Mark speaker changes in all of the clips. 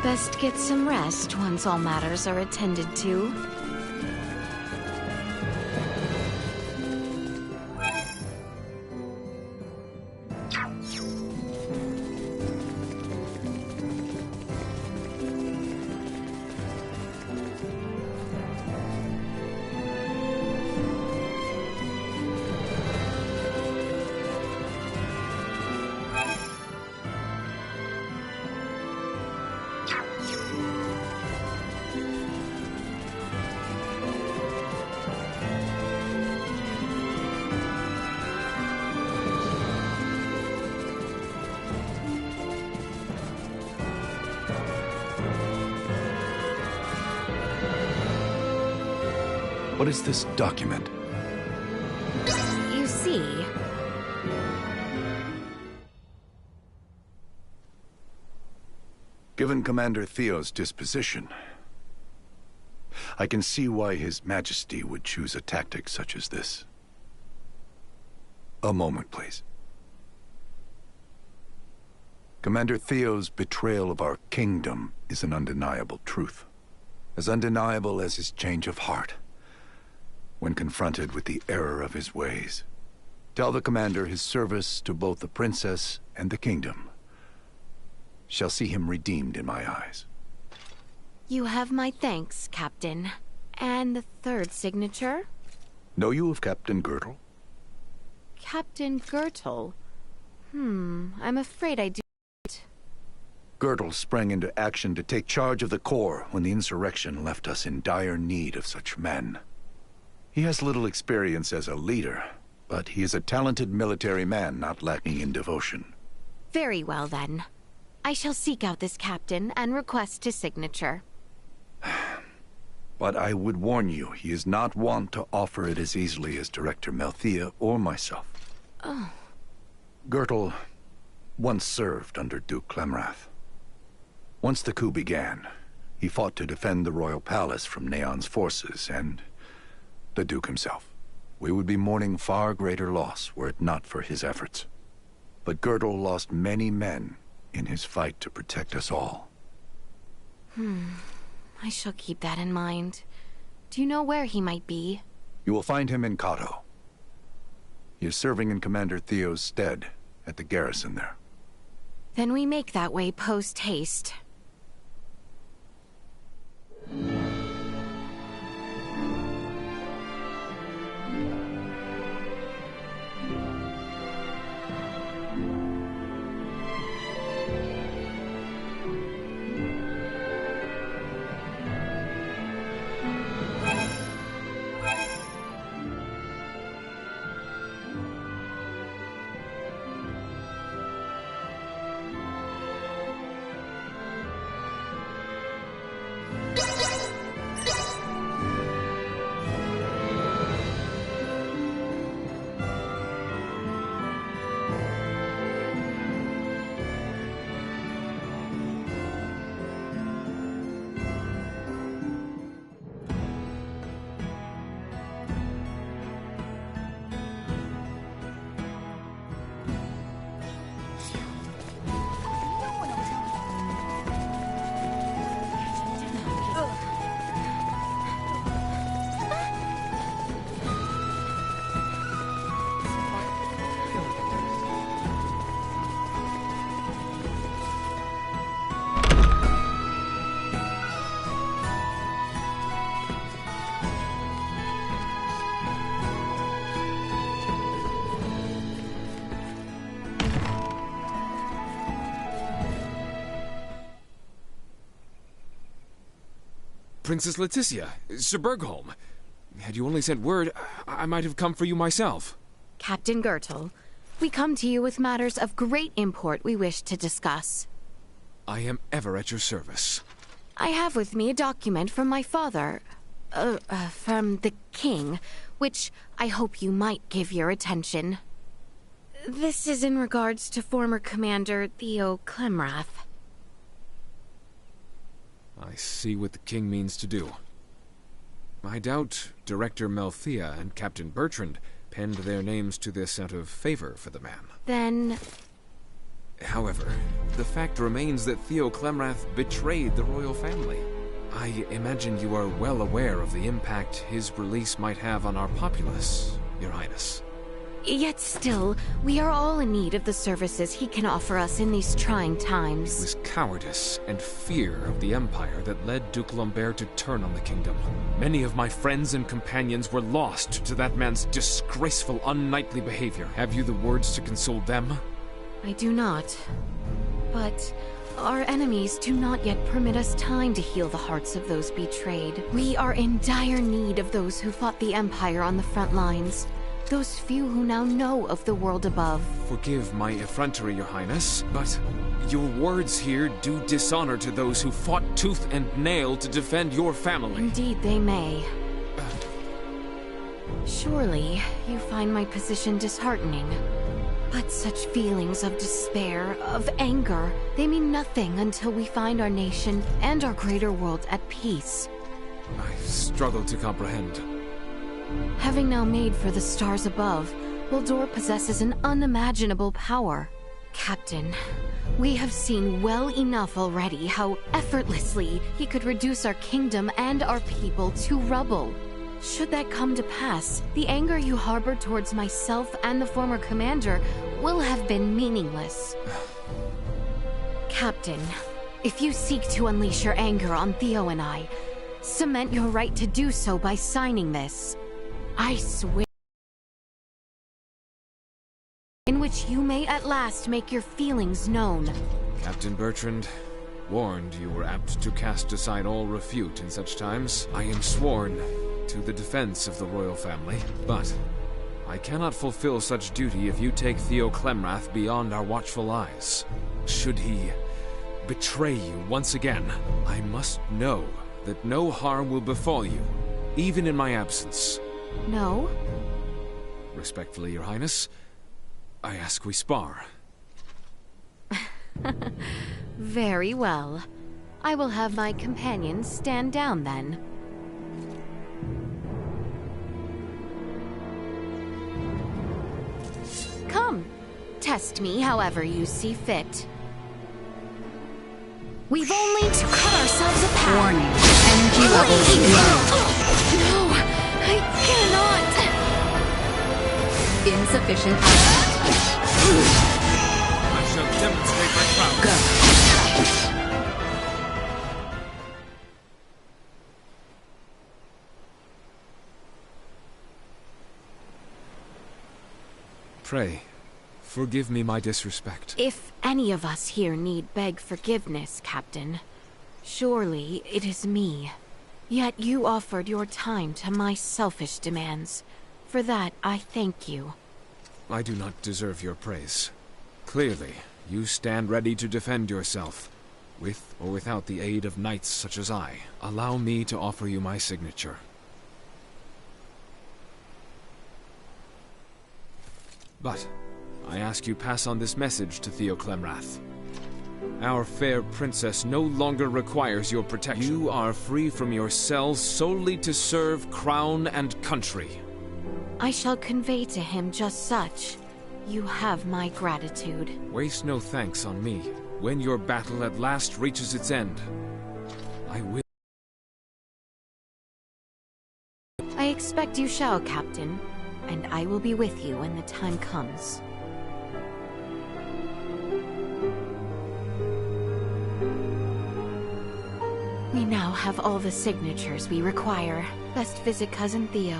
Speaker 1: Best get some rest once all matters are attended to.
Speaker 2: What is this document?
Speaker 1: You see...
Speaker 2: Given Commander Theo's disposition, I can see why His Majesty would choose a tactic such as this. A moment, please. Commander Theo's betrayal of our kingdom is an undeniable truth. As undeniable as his change of heart when confronted with the error of his ways. Tell the commander his service to both the princess and the kingdom shall see him redeemed in my eyes.
Speaker 1: You have my thanks, Captain. And the third signature?
Speaker 2: Know you of Captain Girdle?
Speaker 1: Captain Girdle? I'm afraid I do.
Speaker 2: Girdle sprang into action to take charge of the corps when the insurrection left us in dire need of such men. He has little experience as a leader, but he is a talented military man not lacking in devotion.
Speaker 1: Very well, then. I shall seek out this captain and request his signature.
Speaker 2: But I would warn you, he is not wont to offer it as easily as Director Melthea or myself.
Speaker 1: Oh.
Speaker 2: Girdle once served under Duke Clemrath. Once the coup began, he fought to defend the royal palace from Neon's forces and the Duke himself. We would be mourning far greater loss were it not for his efforts. But Girdle lost many men in his fight to protect us all.
Speaker 1: I shall keep that in mind. Do you know where he might be?
Speaker 2: You will find him in Kato. He is serving in Commander Theo's stead at the garrison there.
Speaker 1: Then we make that way post-haste.
Speaker 3: Princess Leticia, Sir Bergholm. Had you only sent word, I might have come for you myself.
Speaker 1: Captain Girdle, we come to you with matters of great import we wish to discuss.
Speaker 3: I am ever at your service.
Speaker 1: I have with me a document from my father, from the king, which I hope you might give your attention. This is in regards to former Commander Theo Clemrath.
Speaker 3: I see what the king means to do. I doubt Director Melthea and Captain Bertrand penned their names to this out of favor for the man.
Speaker 1: Then...
Speaker 3: However, the fact remains that Theo Clemrath betrayed the royal family. I imagine you are well aware of the impact his release might have on our populace, Your Highness.
Speaker 1: Yet still, we are all in need of the services he can offer us in these trying
Speaker 3: It
Speaker 1: times.
Speaker 3: was cowardice and fear of the Empire that led Duke Lambert to turn on the kingdom. Many of my friends and companions were lost to that man's disgraceful, unknightly behavior. Have you the words to console them?
Speaker 1: I do not. But our enemies do not yet permit us time to heal the hearts of those betrayed. We are in dire need of those who fought the Empire on the front lines. Those few who now know of the world above.
Speaker 3: Forgive my effrontery, Your Highness, but your words here do dishonor to those who fought tooth and nail to defend your family.
Speaker 1: Indeed they may. Surely, you find my position disheartening. But such feelings of despair, of anger, they mean nothing until we find our nation and our greater world at peace.
Speaker 3: I struggle to comprehend.
Speaker 1: Having now made for the stars above, Wildor possesses an unimaginable power. Captain, we have seen well enough already how effortlessly he could reduce our kingdom and our people to rubble. Should that come to pass, the anger you harbor towards myself and the former commander will have been meaningless. Captain, if you seek to unleash your anger on Theo and I, cement your right to do so by signing this. I swear, in which you may at last make your feelings known.
Speaker 3: Captain Bertrand, warned you were apt to cast aside all refute in such times. I am sworn to the defense of the royal family, but I cannot fulfill such duty if you take Theo Clemrath beyond our watchful eyes. Should he betray you once again, I must know that no harm will befall you, even in my absence.
Speaker 1: No?
Speaker 3: Respectfully, Your Highness, I ask we spar.
Speaker 1: Very well. I will have my companions stand down then. Come, test me however you see fit. We've only to cut ourselves a path.
Speaker 4: Warning. Energy levels low.
Speaker 1: No, I cannot.
Speaker 4: Insufficient output.
Speaker 3: I shall demonstrate my prowess.
Speaker 4: Go.
Speaker 3: Pray, forgive me my disrespect.
Speaker 1: If any of us here need beg forgiveness, Captain, surely it is me. Yet you offered your time to my selfish demands. For that, I thank you.
Speaker 3: I do not deserve your praise. Clearly, you stand ready to defend yourself, with or without the aid of knights such as I. Allow me to offer you my signature. But I ask you pass on this message to Theo Clemrath. Our fair princess no longer requires your protection. You are free from your cells solely to serve crown and country.
Speaker 1: I shall convey to him just such. You have my gratitude.
Speaker 3: Waste no thanks on me. When your battle at last reaches its end, I will.
Speaker 1: I expect you shall, Captain, and I will be with you when the time comes. We now have all the signatures we require. Best visit Cousin Theo.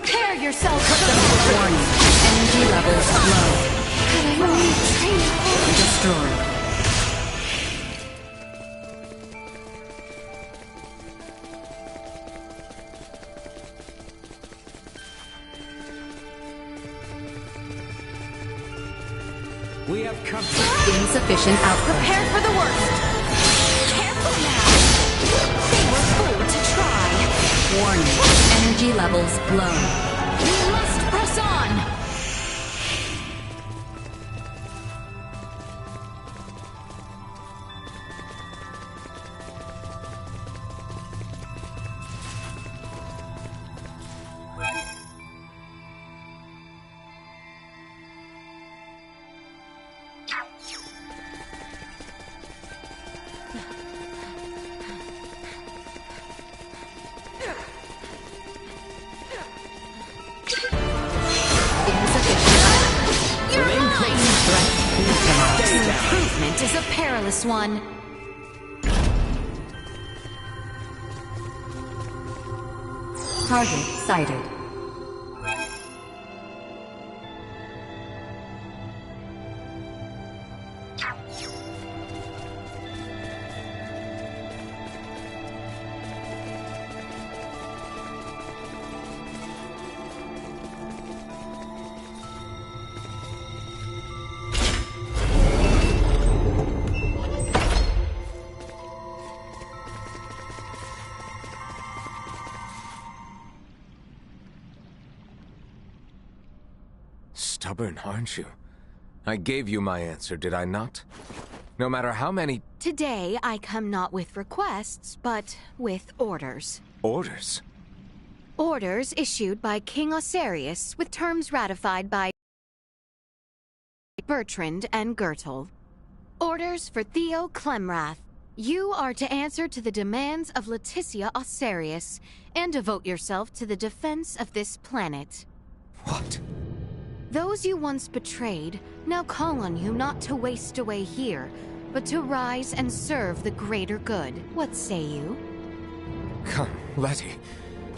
Speaker 1: Prepare yourself for the
Speaker 4: Warning. Energy levels low.
Speaker 1: Could I only train hard?
Speaker 4: Destroyed.
Speaker 5: We have come to...
Speaker 4: Insufficient output.
Speaker 1: Prepare for the worst. Careful now. They were fool to try.
Speaker 4: Warning. Energy levels low.
Speaker 1: We must press on. Improvement is a perilous one.
Speaker 4: Target sighted.
Speaker 5: Stubborn, aren't you? I gave you my answer, did I not? No matter how many...
Speaker 1: Today, I come not with requests, but with orders.
Speaker 5: orders.
Speaker 1: Orders issued by King Osarius, with terms ratified by Bertrand and Gertl. Orders for Theo Clemrath. You are to answer to the demands of Leticia Osarius, and devote yourself to the defense of this planet.
Speaker 5: What?
Speaker 1: Those you once betrayed now call on you not to waste away here, but to rise and serve the greater good. What say you?
Speaker 5: Come, Letty.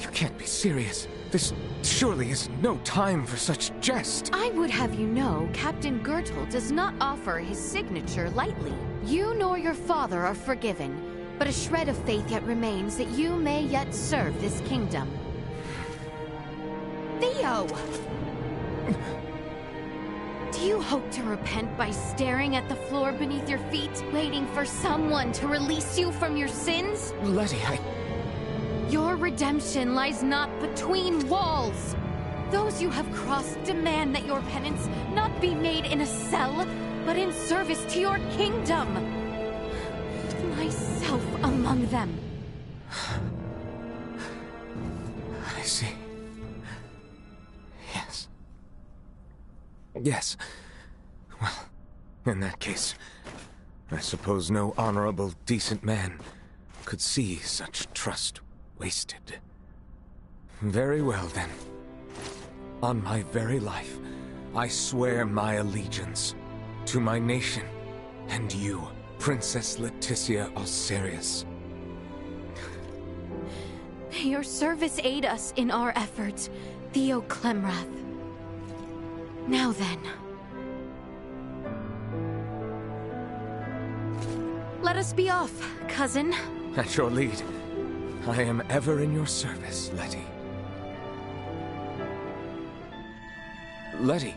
Speaker 5: You can't be serious. This surely is no time for such jest.
Speaker 1: I would have you know, Captain Gertl does not offer his signature lightly. You nor your father are forgiven, but a shred of faith yet remains that you may yet serve this kingdom. Theo! Do you hope to repent by staring at the floor beneath your feet, waiting for someone to release you from your sins?
Speaker 5: Letty,
Speaker 1: Your redemption lies not between walls. Those you have crossed demand that your penance not be made in a cell, but in service to your kingdom. Myself among them.
Speaker 5: I see. Yes. Well, in that case, I suppose no honorable, decent man could see such trust wasted. Very well, then. On my very life, I swear my allegiance to my nation and you, Princess Leticia Osarius.
Speaker 1: May your service aid us in our efforts, Theo Clemrath. Now then. Let us be off, cousin.
Speaker 5: At your lead. I am ever in your service, Letty. Letty,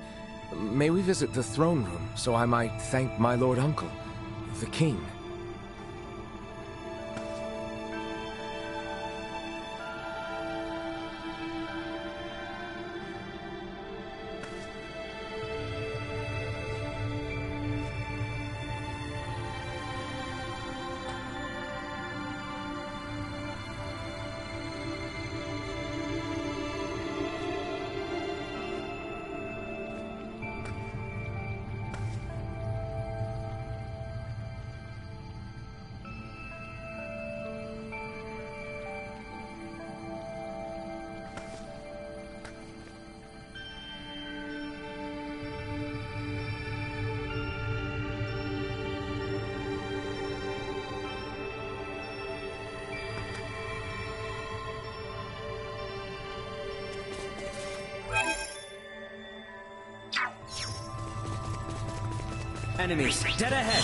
Speaker 5: may we visit the throne room so I might thank my lord uncle, the king?
Speaker 6: Enemies dead ahead.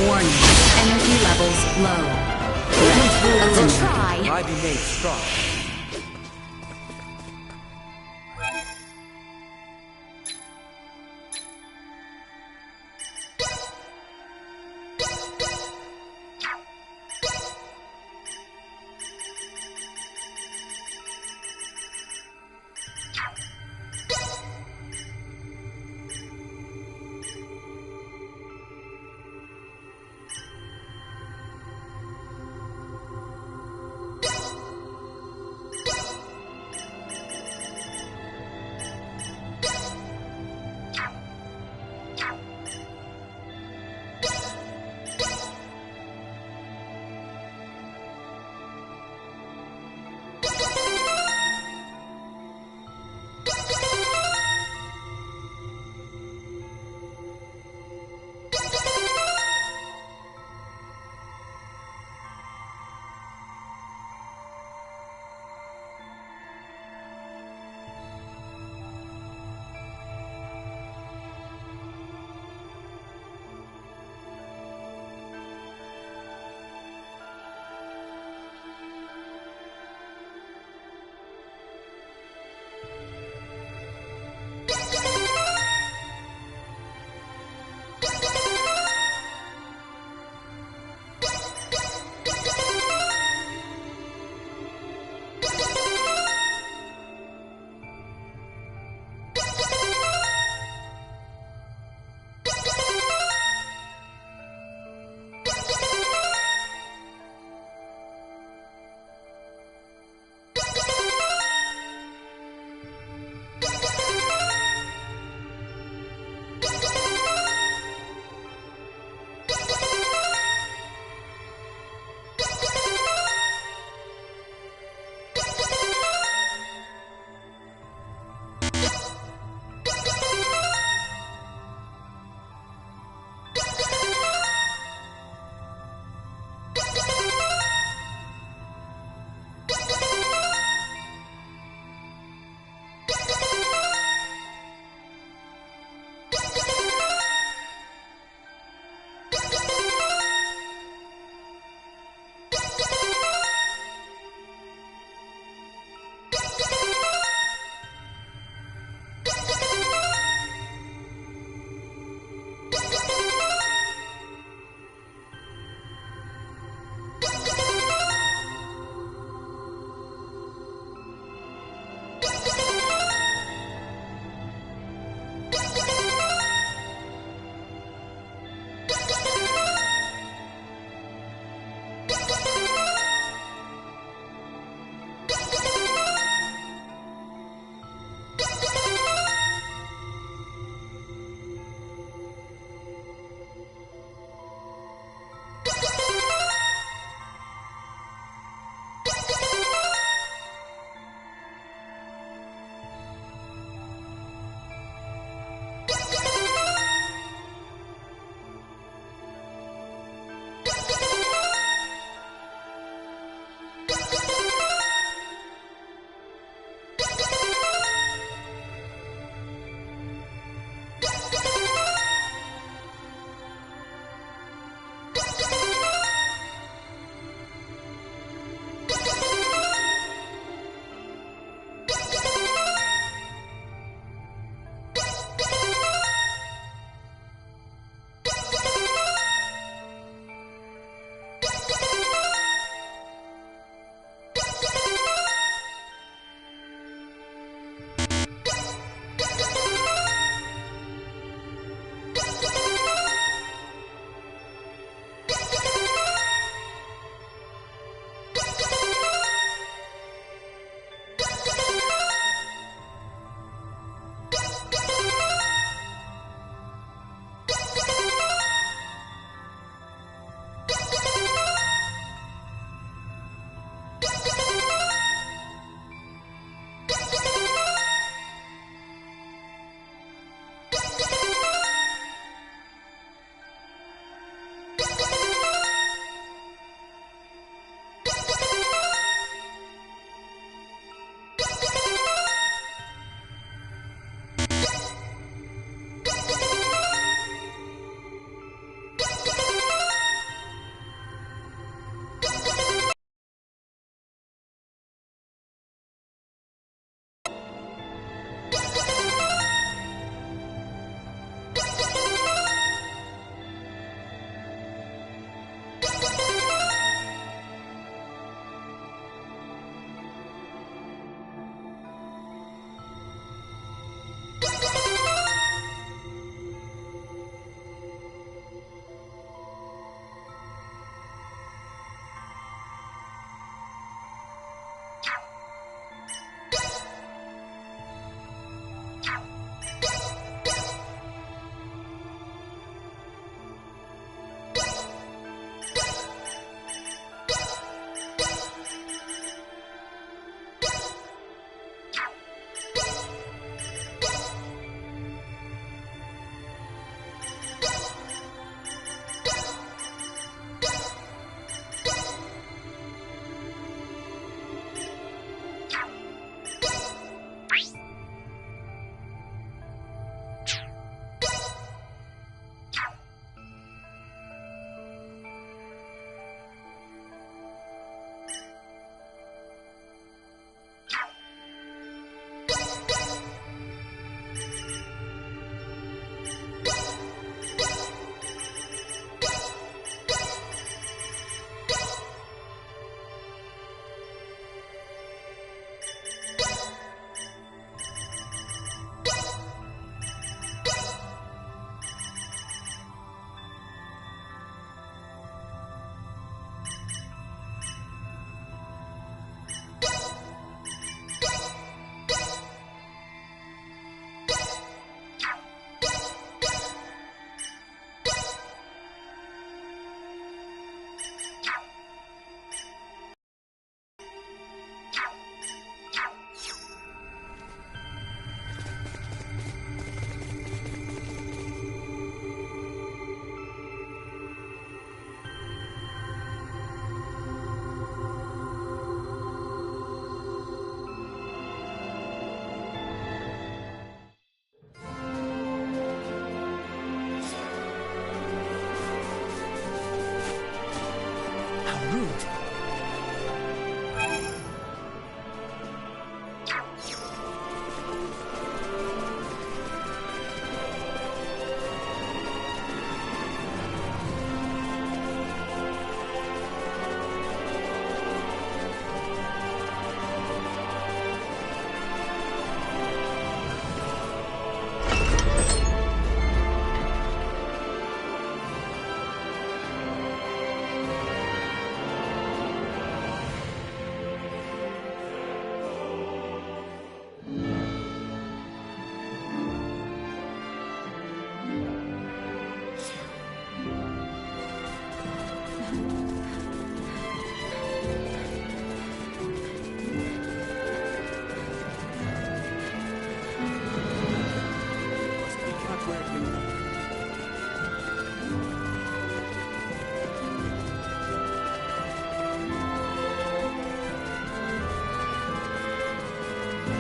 Speaker 4: Warning. Energy levels low. Threat eliminated.
Speaker 1: Try.
Speaker 6: I be made strong.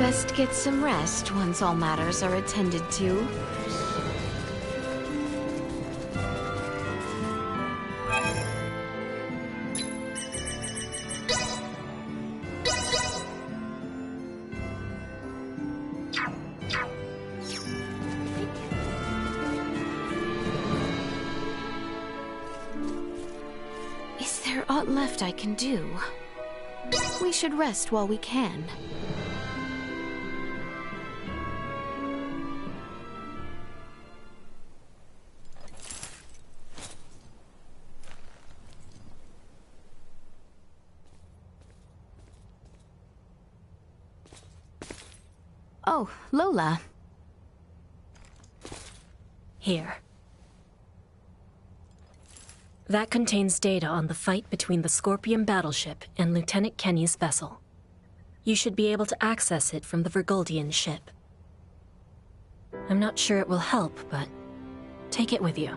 Speaker 1: Best get some rest once all matters are attended to. Is there aught left I can do? We should rest while we can. Oh, Lola.
Speaker 7: Here. That contains data on the fight between the Scorpion battleship and Lieutenant Kenny's vessel. You should be able to access it from the Vergoldian ship. I'm not sure it will help, but take it with you.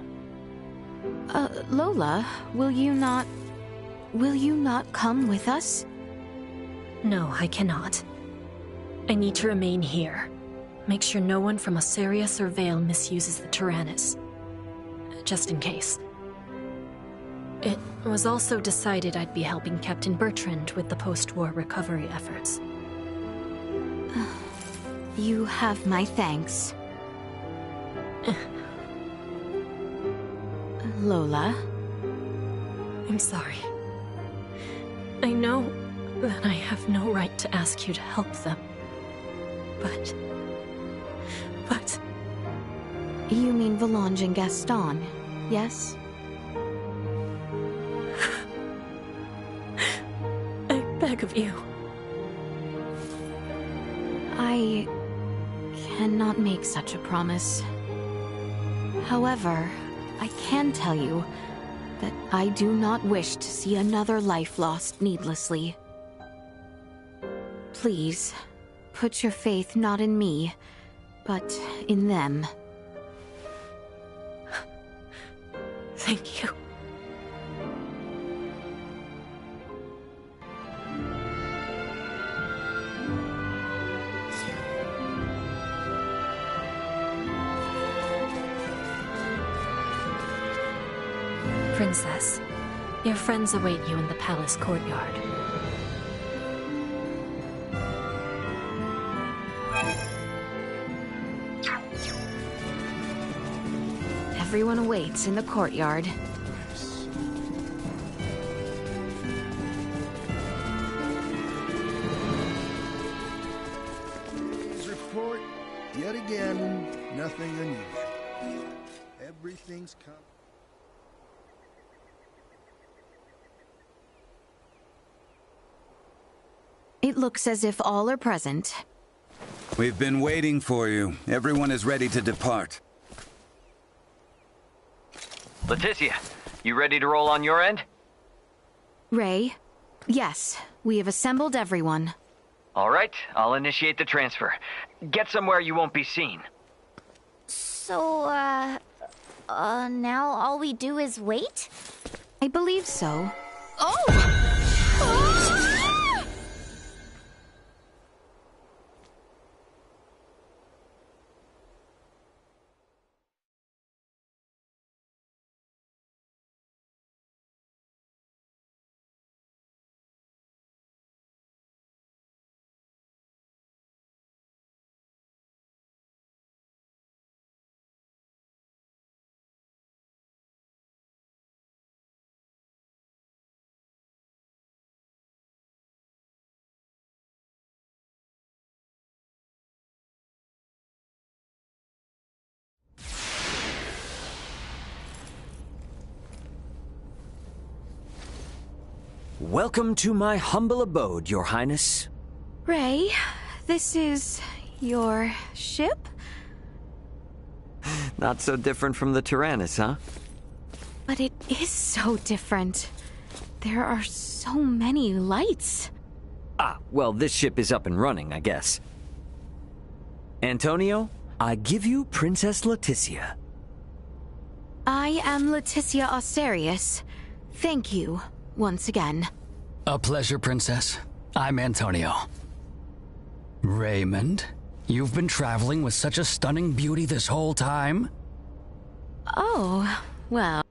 Speaker 1: Lola, will you not come with us?
Speaker 7: No, I cannot. I need to remain here. Make sure no one from Osirius or Vale misuses the Tyrannus. Just in case. It was also decided I'd be helping Captain Bertrand with the post-war recovery efforts.
Speaker 1: You have my thanks. Lola?
Speaker 7: I'm sorry. I know that I have no right to ask you to help them. But...
Speaker 1: You mean Volange and Gaston, yes?
Speaker 7: I beg of you.
Speaker 1: I cannot make such a promise. However, I can tell you that I do not wish to see another life lost needlessly. Please, put your faith not in me, but in them.
Speaker 7: Thank you. Princess, your friends await you in the palace courtyard.
Speaker 1: Everyone awaits in the courtyard.
Speaker 8: His report, yet again, nothing unusual. Everything's come.
Speaker 1: It looks as if all are present.
Speaker 9: We've been waiting for you. Everyone is ready to depart.
Speaker 10: Leticia, you ready to roll on your end?
Speaker 1: Ray? Yes, we have assembled everyone.
Speaker 10: All right, I'll initiate the transfer. Get somewhere you won't be seen.
Speaker 11: So, now all we do is wait?
Speaker 1: I believe so. Oh!
Speaker 6: Welcome to my humble abode, Your Highness.
Speaker 1: Ray, this is your ship?
Speaker 6: Not so different from the Tyrannus, huh?
Speaker 1: But it is so different. There are so many lights.
Speaker 6: Ah, well, this ship is up and running, I guess. Antonio, I give you Princess Leticia.
Speaker 1: I am Leticia Osirius. Thank you, once again.
Speaker 12: A pleasure, Princess. I'm Antonio. Raymond, you've been traveling with such a stunning beauty this whole time?
Speaker 1: Oh, well.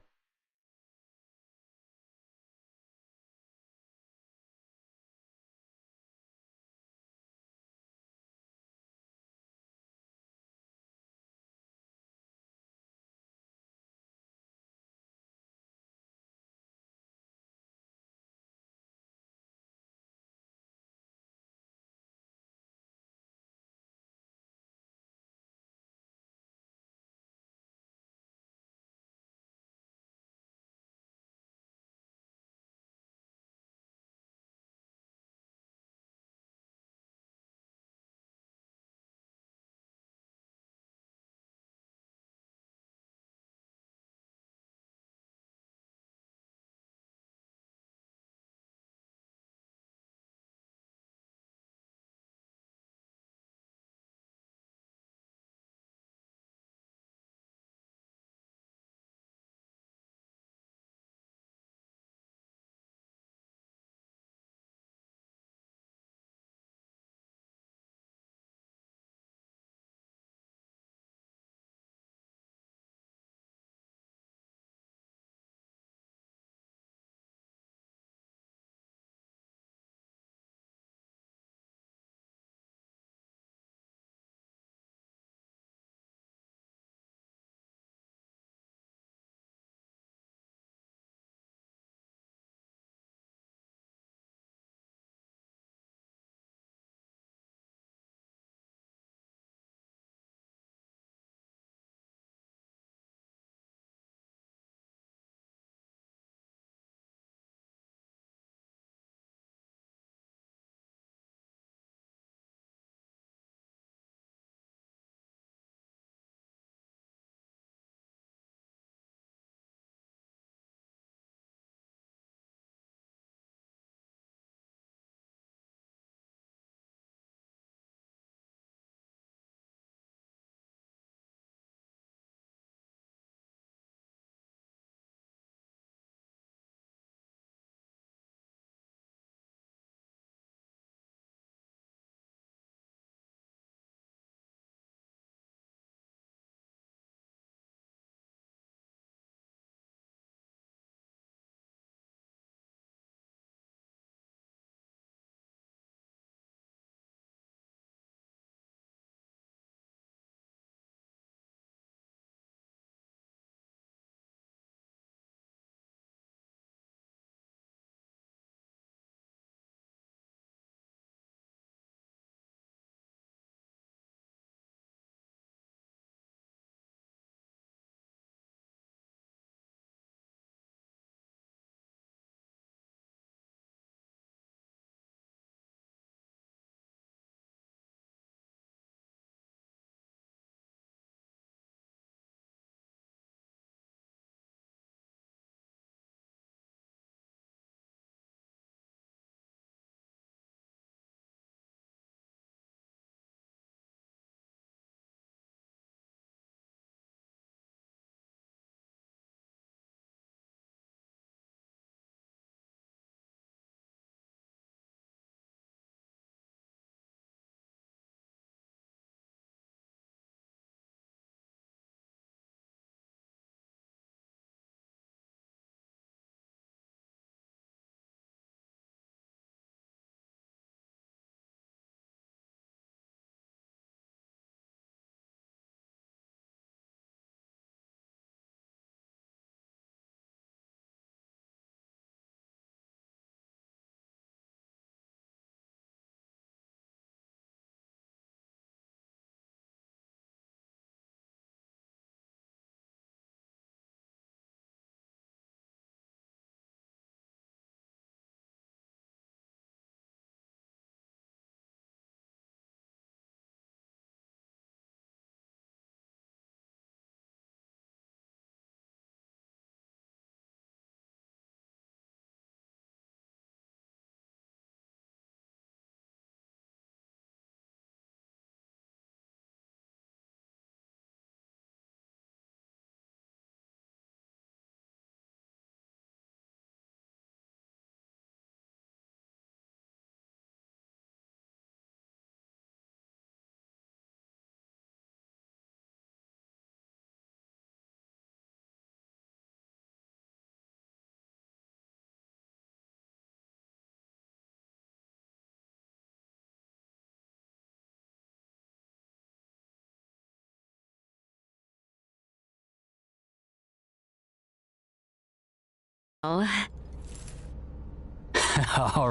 Speaker 12: All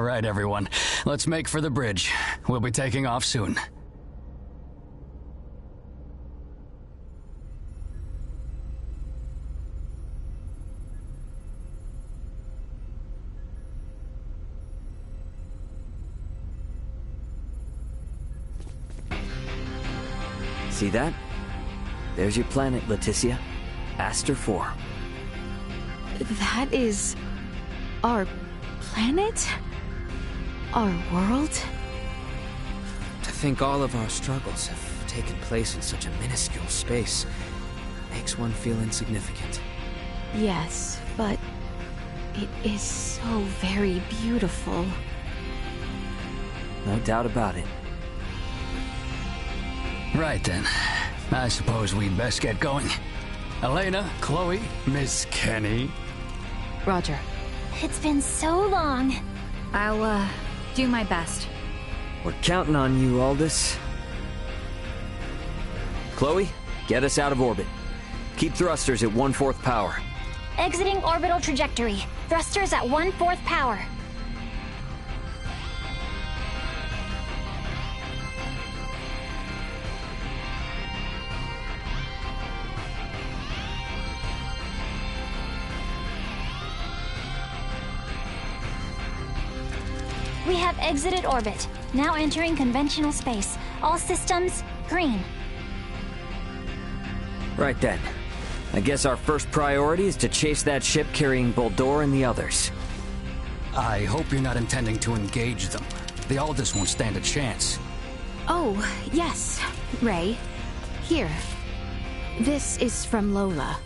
Speaker 12: right, everyone. Let's make for the bridge. We'll be taking off soon.
Speaker 6: See that? There's your planet, Leticia. Aster 4.
Speaker 1: That is... our planet? Our world?
Speaker 13: To think all of our struggles have taken place in such a minuscule space makes one feel insignificant.
Speaker 1: Yes, but it is so very beautiful.
Speaker 6: No doubt about it.
Speaker 12: Right then. I suppose we'd best get going. Elena, Chloe, Miss Kenny.
Speaker 1: Roger.
Speaker 11: It's been so long.
Speaker 4: I'll, do my best.
Speaker 6: We're counting on you, Aldous. Chloe, get us out of orbit. Keep thrusters at 1/4 power.
Speaker 11: Exiting orbital trajectory. Thrusters at 1/4 power. We have exited orbit. Now entering conventional space. All systems green.
Speaker 6: Right then. I guess our first priority is to chase that ship carrying Boldor and the others.
Speaker 12: I hope you're not intending to engage them. The Aldous won't stand a chance.
Speaker 1: Oh, yes, Ray. Here. This is from Lola.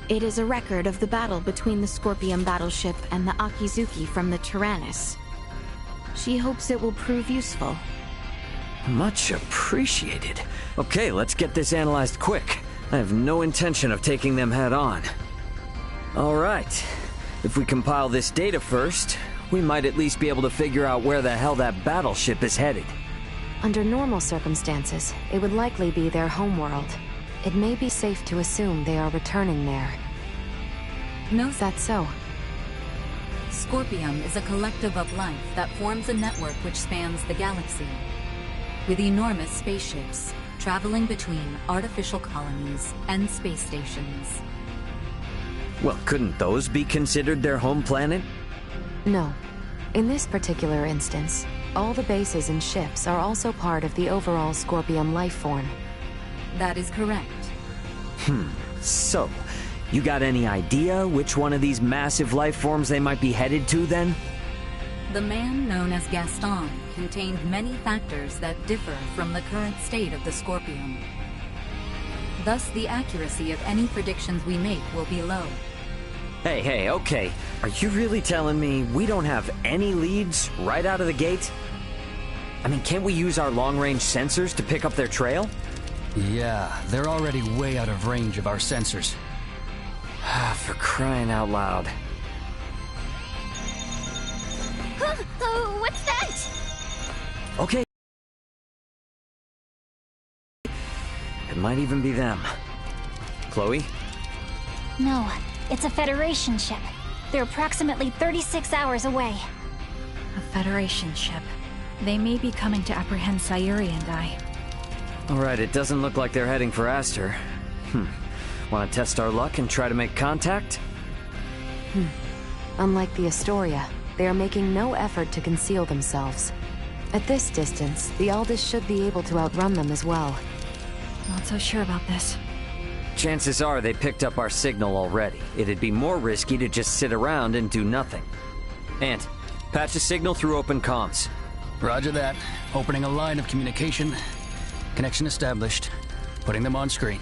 Speaker 1: It is a record of the battle between the Scorpion battleship and the Akizuki from the Tyrannus. She hopes it will prove useful.
Speaker 6: Much appreciated. Okay, let's get this analyzed quick. I have no intention of taking them head on. All right. If we compile this data first, we might at least be able to figure out where the hell that battleship is headed.
Speaker 14: Under normal circumstances, it would likely be their homeworld. It may be safe to assume they are returning there.
Speaker 4: No,
Speaker 14: is that so?
Speaker 4: Scorpium is a collective of life that forms a network which spans the galaxy, with enormous spaceships traveling between artificial colonies and space stations.
Speaker 6: Well, couldn't those be considered their home planet?
Speaker 14: No. In this particular instance, all the bases and ships are also part of the overall Scorpium life form.
Speaker 4: That is correct.
Speaker 6: So, you got any idea which one of these massive life forms they might be headed to, then?
Speaker 4: The man known as Gaston contained many factors that differ from the current state of the Scorpium. Thus, the accuracy of any predictions we make will be low.
Speaker 6: Hey, okay. Are you really telling me we don't have any leads right out of the gate? I mean, can't we use our long-range sensors to pick up their trail?
Speaker 12: Yeah, they're already way out of range of our sensors.
Speaker 6: For crying out loud.
Speaker 11: What's that?
Speaker 6: Okay. It might even be them. Chloe?
Speaker 11: No, it's a Federation ship. They're approximately 36 hours away.
Speaker 15: A Federation ship. They may be coming to apprehend Sayuri and I.
Speaker 6: Alright, it doesn't look like they're heading for Aster. Want to test our luck and try to make contact?
Speaker 14: Unlike the Astoria, they are making no effort to conceal themselves. At this distance, the Aldous should be able to outrun them as well.
Speaker 15: Not so sure about this.
Speaker 6: Chances are they picked up our signal already. It'd be more risky to just sit around and do nothing. Ant, patch a signal through open comms.
Speaker 12: Roger that. Opening a line of communication. Connection established. Putting them on screen.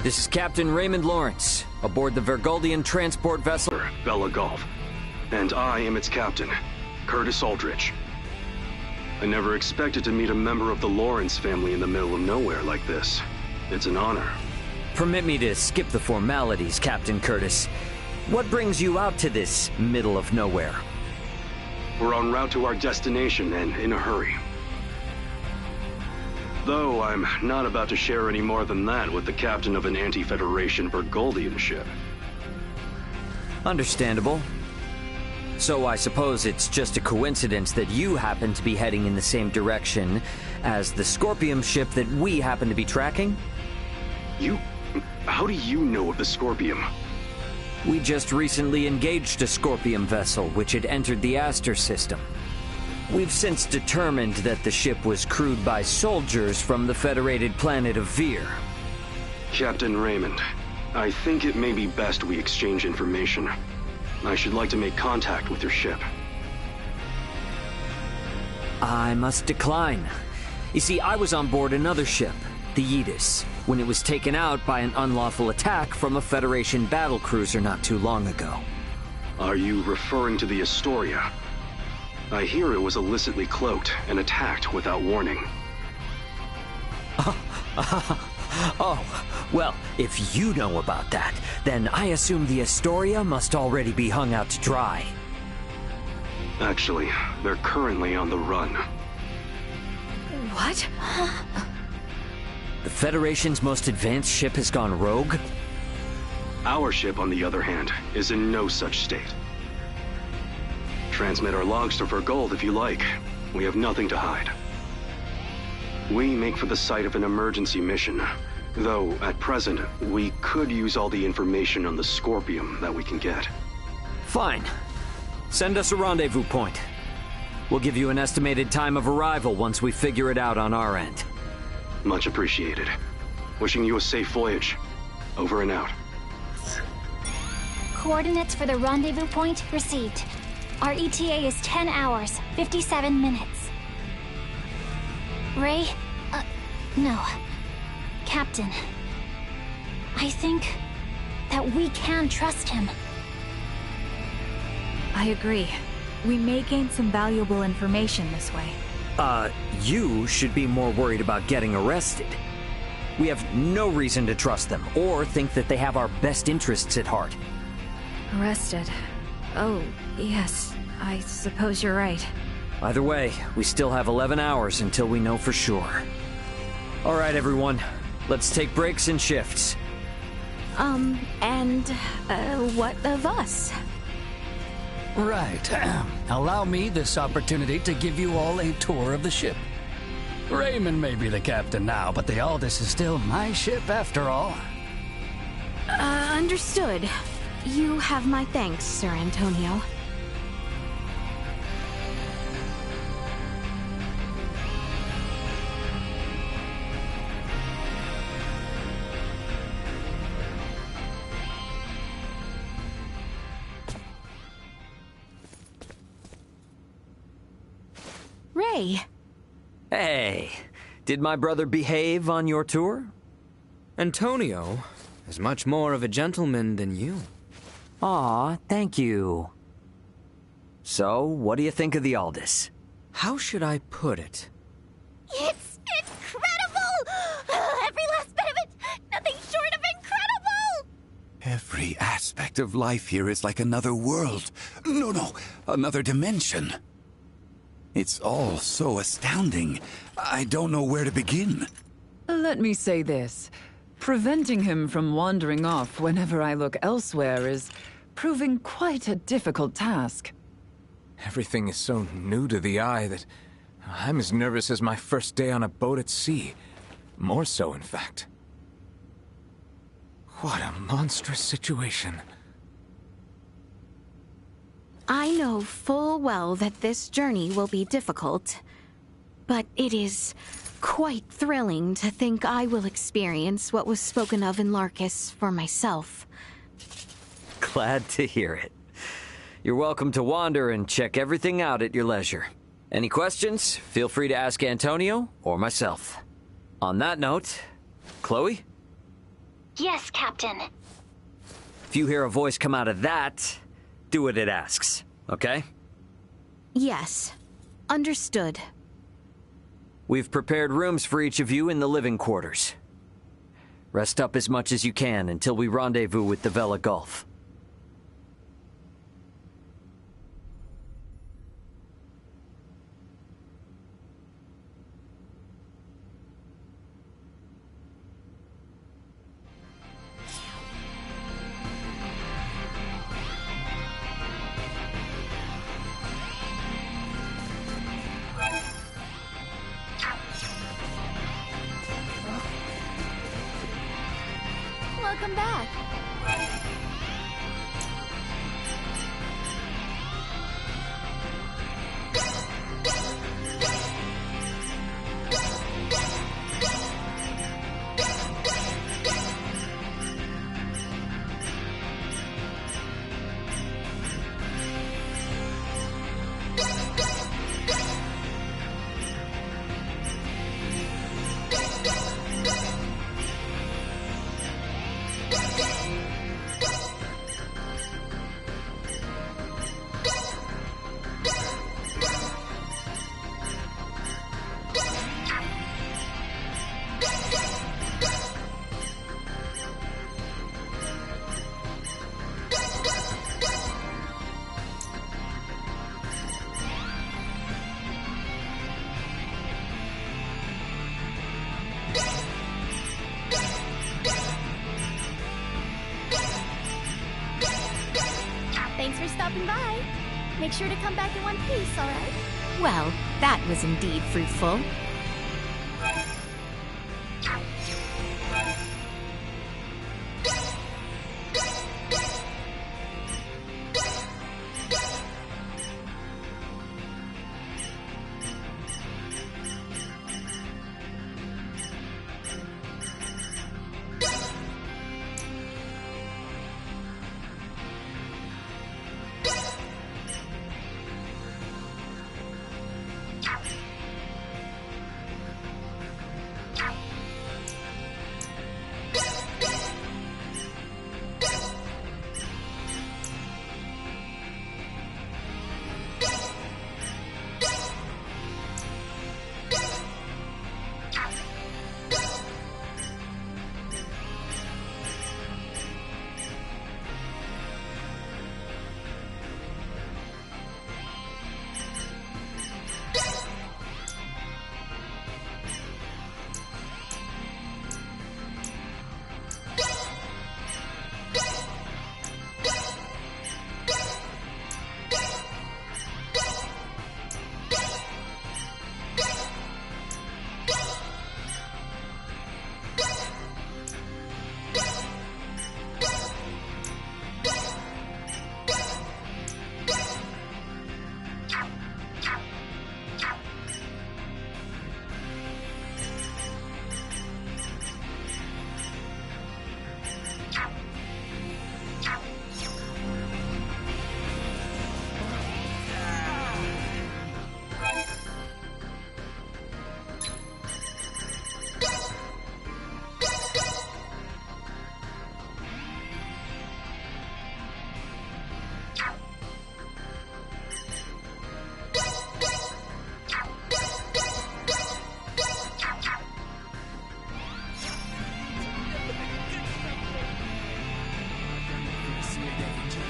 Speaker 6: This is Captain Raymond Lawrence, aboard the Vergoldian transport vessel
Speaker 16: Bella Golf. And I am its captain, Curtis Aldrich. I never expected to meet a member of the Lawrence family in the middle of nowhere like this. It's an honor.
Speaker 6: Permit me to skip the formalities, Captain Curtis. What brings you out to this middle of nowhere?
Speaker 16: We're en route to our destination and in a hurry. Though I'm not about to share any more than that with the captain of an anti-Federation Vergoldian ship.
Speaker 6: Understandable. So I suppose it's just a coincidence that you happen to be heading in the same direction as the Scorpium ship that we happen to be tracking?
Speaker 16: How do you know of the Scorpium?
Speaker 6: We just recently engaged a Scorpium vessel which had entered the Aster system. We've since determined that the ship was crewed by soldiers from the Federated planet of Vir.
Speaker 16: Captain Raymond, I think it may be best we exchange information. I should like to make contact with your ship.
Speaker 6: I must decline. You see, I was on board another ship, the Aegis, when it was taken out by an unlawful attack from a Federation battlecruiser not too long ago.
Speaker 16: Are you referring to the Astoria? I hear it was illicitly cloaked and attacked without warning.
Speaker 6: Oh, well, if you know about that, then I assume the Astoria must already be hung out to dry.
Speaker 16: Actually, they're currently on the run.
Speaker 1: What?
Speaker 6: The Federation's most advanced ship has gone rogue?
Speaker 16: Our ship, on the other hand, is in no such state. Transmit our logs to Vergold if you like. We have nothing to hide. We make for the site of an emergency mission, though at present, we could use all the information on the Scorpium that we can get.
Speaker 6: Fine. Send us a rendezvous point. We'll give you an estimated time of arrival once we figure it out on our end.
Speaker 16: Much appreciated. Wishing you a safe voyage. Over and out.
Speaker 11: Coordinates for the rendezvous point received. Our ETA is 10 hours, 57 minutes. Ray? No. Captain. I think that we can trust him.
Speaker 15: I agree. We may gain some valuable information this way.
Speaker 6: You should be more worried about getting arrested. We have no reason to trust them, or think that they have our best interests at heart.
Speaker 15: Arrested. Oh, yes. I suppose you're right.
Speaker 6: Either way, we still have 11 hours until we know for sure. All right, everyone. Let's take breaks and shifts.
Speaker 1: What of us?
Speaker 12: Right. Allow me this opportunity to give you all a tour of the ship. Raymond may be the captain now, but the Aldous is still my ship after all.
Speaker 1: Understood. You have my thanks, Sir Antonio. Ray.
Speaker 6: Hey, did my brother behave on your tour?
Speaker 13: Antonio is much more of a gentleman than you.
Speaker 6: Aw, thank you. So, what do you think of the Aldous?
Speaker 13: How should I put it?
Speaker 11: It's incredible! Every last bit of it! Nothing short of incredible!
Speaker 9: Every aspect of life here is like another world. No, another dimension. It's all so astounding. I don't know where to begin.
Speaker 17: Let me say this. Preventing him from wandering off whenever I look elsewhere is proving quite a difficult task.
Speaker 5: Everything is so new to the eye that I'm as nervous as my first day on a boat at sea. More so, in fact. What a monstrous situation.
Speaker 1: I know full well that this journey will be difficult, but it is quite thrilling to think I will experience what was spoken of in Larkus for myself.
Speaker 6: Glad to hear it. You're welcome to wander and check everything out at your leisure. Any questions? Feel free to ask Antonio or myself. On that note, Chloe?
Speaker 11: Yes, Captain.
Speaker 6: If you hear a voice come out of that, do what it asks, okay?
Speaker 1: Yes. Understood.
Speaker 6: We've prepared rooms for each of you in the living quarters. Rest up as much as you can until we rendezvous with the Vela Gulf.
Speaker 11: come back. Thanks for stopping by. Make sure to come back in one piece, alright?
Speaker 1: Well, that was indeed fruitful.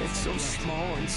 Speaker 18: It's so small and